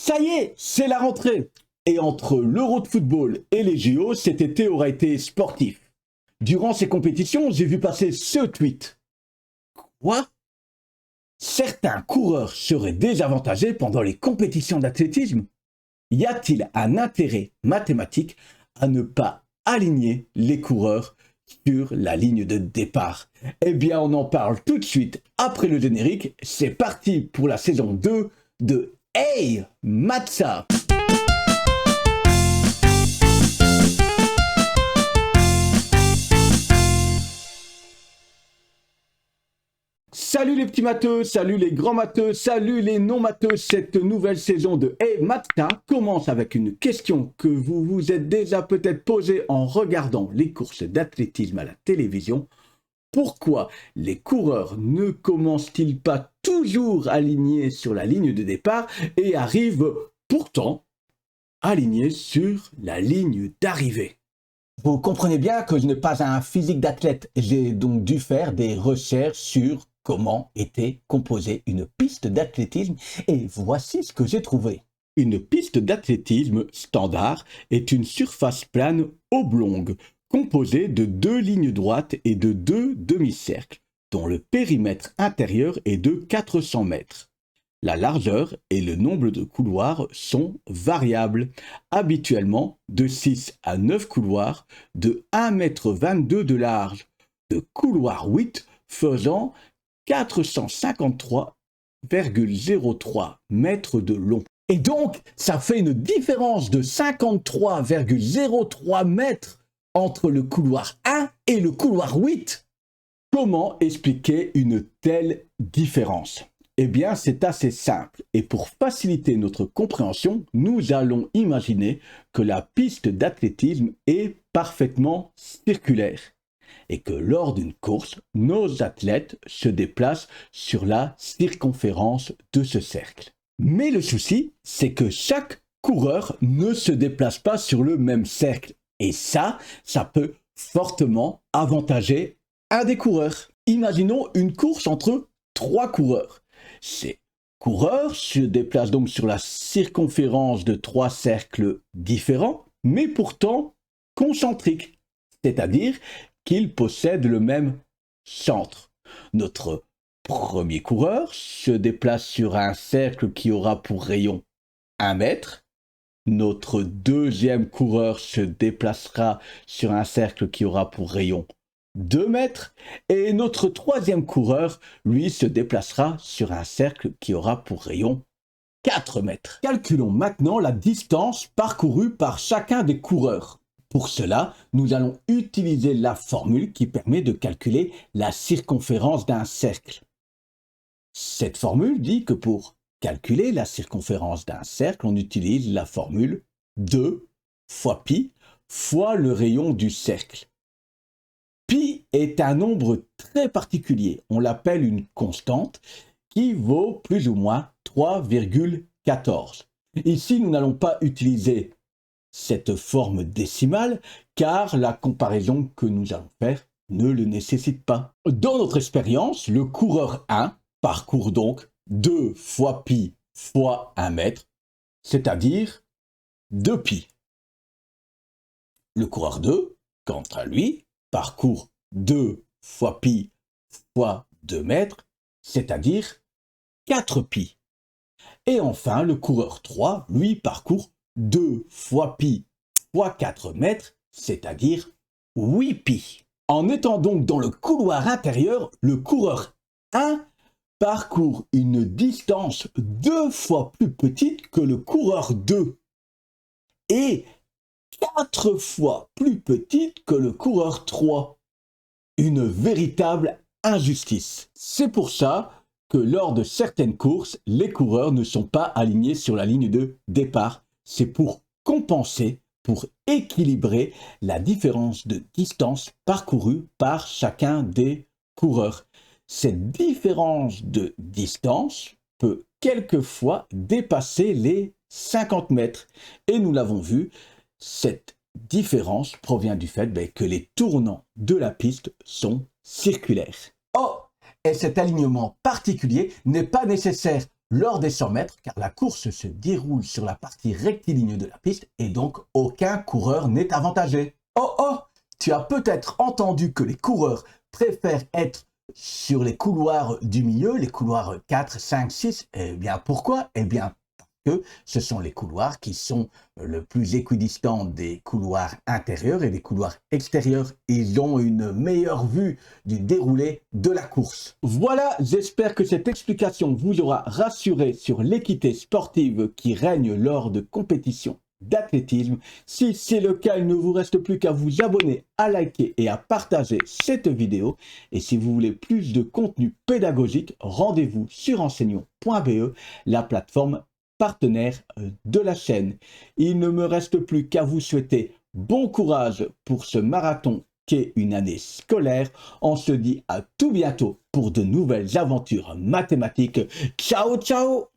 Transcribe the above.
Ça y est, c'est la rentrée. Et entre l'Euro de football et les JO, cet été aura été sportif. Durant ces compétitions, j'ai vu passer ce tweet. Quoi? Certains coureurs seraient désavantagés pendant les compétitions d'athlétisme? Y a-t-il un intérêt mathématique à ne pas aligner les coureurs sur la ligne de départ? Eh bien, on en parle tout de suite après le générique. C'est parti pour la saison 2 de Hey Matza! Salut les petits matheux, salut les grands matheux, salut les non-matheux. Cette nouvelle saison de Hey Matin commence avec une question que vous vous êtes déjà peut-être posée en regardant les courses d'athlétisme à la télévision. Pourquoi les coureurs ne commencent-ils pas toujours alignés sur la ligne de départ et arrivent pourtant alignés sur la ligne d'arrivée? Vous comprenez bien que je n'ai pas un physique d'athlète. J'ai donc dû faire des recherches sur comment était composée une piste d'athlétisme et voici ce que j'ai trouvé. Une piste d'athlétisme standard est une surface plane oblongue composée de deux lignes droites et de deux demi-cercles dont le périmètre intérieur est de 400 mètres. La largeur et le nombre de couloirs sont variables, habituellement de 6 à 9 couloirs de 1,22 m de large, de couloir 8 faisant 453,03 mètres de long. Et donc, ça fait une différence de 53,03 mètres entre le couloir 1 et le couloir 8. Comment expliquer une telle différence? Eh bien, c'est assez simple. Et pour faciliter notre compréhension, nous allons imaginer que la piste d'athlétisme est parfaitement circulaire et que lors d'une course, nos athlètes se déplacent sur la circonférence de ce cercle. Mais le souci, c'est que chaque coureur ne se déplace pas sur le même cercle. Et ça peut fortement avantager un des coureurs. Imaginons une course entre 3 coureurs. Ces coureurs se déplacent donc sur la circonférence de 3 cercles différents, mais pourtant concentriques, c'est-à-dire qu'ils possèdent le même centre. Notre premier coureur se déplace sur un cercle qui aura pour rayon 1 mètre. Notre deuxième coureur se déplacera sur un cercle qui aura pour rayon 2 mètres. Et notre troisième coureur, lui, se déplacera sur un cercle qui aura pour rayon 4 mètres. Calculons maintenant la distance parcourue par chacun des coureurs. Pour cela, nous allons utiliser la formule qui permet de calculer la circonférence d'un cercle. Cette formule dit que pour calculer la circonférence d'un cercle, on utilise la formule 2 fois pi fois le rayon du cercle. Pi est un nombre très particulier, on l'appelle une constante, qui vaut plus ou moins 3,14. Ici, nous n'allons pas utiliser cette forme décimale, car la comparaison que nous allons faire ne le nécessite pas. Dans notre expérience, le coureur 1 parcourt donc 2 fois pi fois 1 mètre, c'est-à-dire 2 pi. Le coureur 2, quant à lui, parcourt 2 fois pi fois 2 mètres, c'est-à-dire 4 pi. Et enfin, le coureur 3, lui, parcourt 2 fois pi fois 4 mètres, c'est-à-dire 8 pi. En étant donc dans le couloir intérieur, le coureur 1 parcourt une distance 2 fois plus petite que le coureur 2 et 4 fois plus petite que le coureur 3. Une véritable injustice. C'est pour ça que lors de certaines courses, les coureurs ne sont pas alignés sur la ligne de départ. C'est pour compenser, pour équilibrer la différence de distance parcourue par chacun des coureurs. Cette différence de distance peut quelquefois dépasser les 50 mètres. Et nous l'avons vu, cette différence provient du fait que les tournants de la piste sont circulaires. Oh, et cet alignement particulier n'est pas nécessaire lors des 100 mètres, car la course se déroule sur la partie rectiligne de la piste et donc aucun coureur n'est avantagé. Oh oh, tu as peut-être entendu que les coureurs préfèrent être sur les couloirs du milieu, les couloirs 4, 5, 6. Eh bien pourquoi? Eh bien que ce sont les couloirs qui sont le plus équidistants des couloirs intérieurs et des couloirs extérieurs. Ils ont une meilleure vue du déroulé de la course. Voilà, j'espère que cette explication vous aura rassuré sur l'équité sportive qui règne lors de compétitions d'athlétisme. Si c'est le cas, il ne vous reste plus qu'à vous abonner, à liker et à partager cette vidéo. Et si vous voulez plus de contenu pédagogique, rendez-vous sur enseignons.be, la plateforme partenaire de la chaîne. Il ne me reste plus qu'à vous souhaiter bon courage pour ce marathon qu'est une année scolaire. On se dit à tout bientôt pour de nouvelles aventures mathématiques. Ciao, ciao!